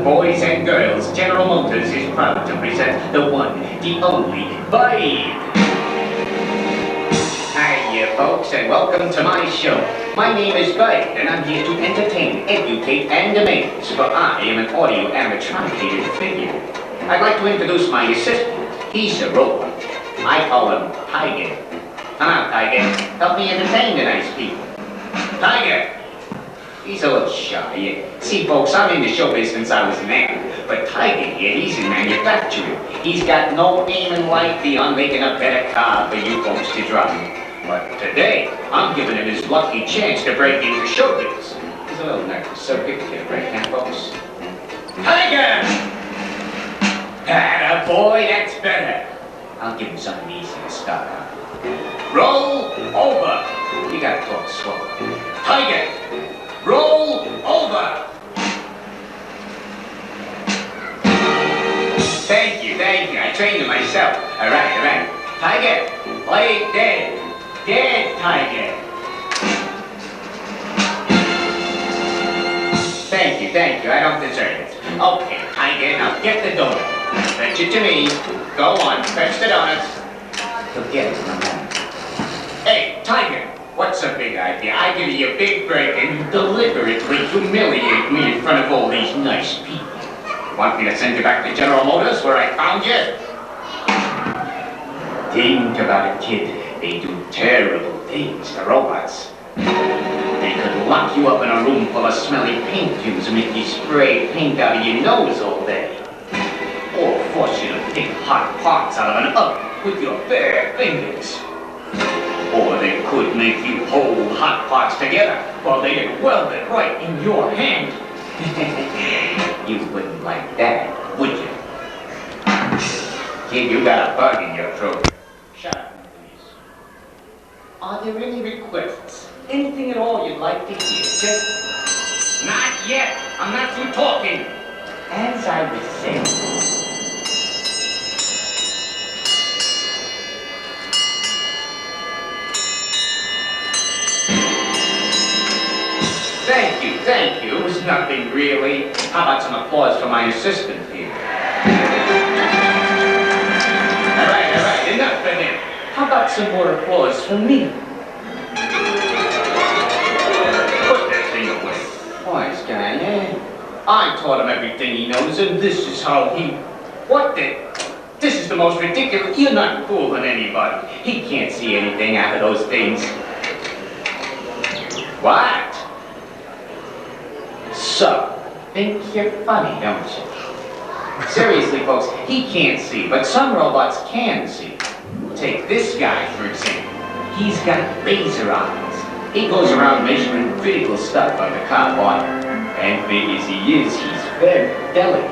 Boys and girls, General Motors is proud to present the one, the only, Vibe. Hi, folks, and welcome to my show. My name is Vibe, and I'm here to entertain, educate, and amaze, for I am an audio animatronic figure. I'd like to introduce my assistant. He's a robot. I call him Tiger. Come out, Tiger. Help me entertain the nice people. Tiger! He's a little shy, yeah. See, folks, I'm in the show business since I was an actor. But Tiger here, he's in manufacturing. He's got no aim in life beyond making a better car for you folks to drive. But today, I'm giving him his lucky chance to break into show business. He's a little nervous, so good to get right now, folks. Tiger! Atta boy, that's better. I'll give him something easy to start out. Roll over. You gotta talk slow. Tiger! Roll over! Thank you. I trained him myself. All right. Tiger, play dead. Dead, Tiger. Thank you. I don't deserve it. Okay, Tiger, now get the donut. Fetch it to me. Go on, fetch the donuts. Forget it, my man. Hey, Tiger. What's a big idea? I give you a big break and you deliberately humiliate me in front of all these nice people. Want me to send you back to General Motors where I found you? Think about it, kid. They do terrible things to robots. They could lock you up in a room full of smelly paint fumes and make you spray paint out of your nose all day. Or force you to pick hot parts out of an oven with your bare fingers. Or they could make you hold hot parts together while they get welded right in your hand. You wouldn't like that, would you? Kid, you got a bug in your throat. Shut up, please. Are there any requests? Anything at all you'd like to hear? Just... Not yet. I'm not through talking. As I was saying... Thank you. It was nothing really. How about some applause for my assistant here? All right. Enough of him. How about some more applause for me? Put that thing away. Wise guy, eh? I taught him everything he knows, and this is how he... What the... This is the most ridiculous... You're not fooling anybody. He can't see anything out of those things. What? So, think you're funny, don't you? Seriously, folks, he can't see, but some robots can see. Take this guy, for example. He's got laser eyes. He goes around measuring critical stuff on the car body. And big as he is, he's very delicate.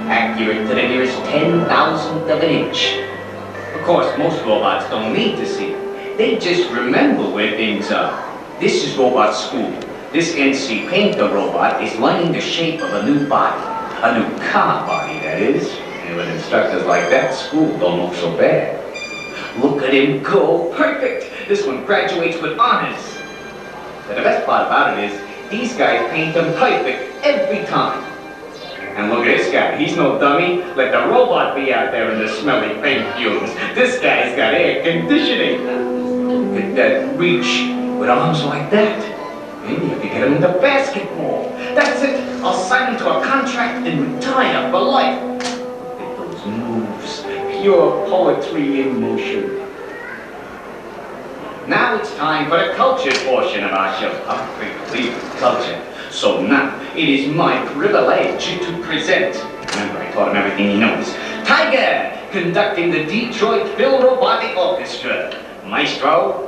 Accurate to the nearest 10,000th of an inch. Of course, most robots don't need to see. They just remember where things are. This is robot school. This NC Painter robot is learning the shape of a new body. A new car body, that is. And with instructors like that, school don't look so bad. Look at him go. Perfect! This one graduates with honors. But the best part about it is, these guys paint them perfect every time. And look at this guy. He's no dummy. Let the robot be out there in the smelly paint fumes. This guy's got air conditioning. Look at that reach with arms like that. Maybe I could get him into basketball. That's it. I'll sign him to a contract and retire for life. Look at those moves. Pure poetry in motion. Now it's time for the culture portion of our show. I'm quickly culture. So now, it is my privilege to present. Remember, I taught him everything he knows. Tiger, conducting the Detroit Phil Robotic Orchestra. Maestro.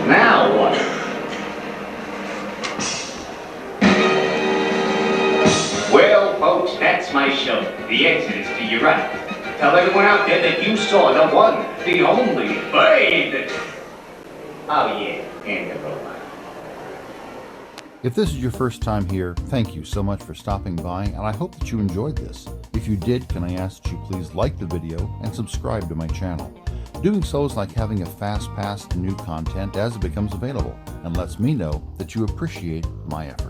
Now what? Well, folks, that's my show. The exit is to your right. Tell everyone out there that you saw the one, the only bird. Oh, yeah, and the robot. If this is your first time here, thank you so much for stopping by, and I hope that you enjoyed this. If you did, can I ask that you please like the video and subscribe to my channel. Doing so is like having a fast pass to new content as it becomes available, and lets me know that you appreciate my effort.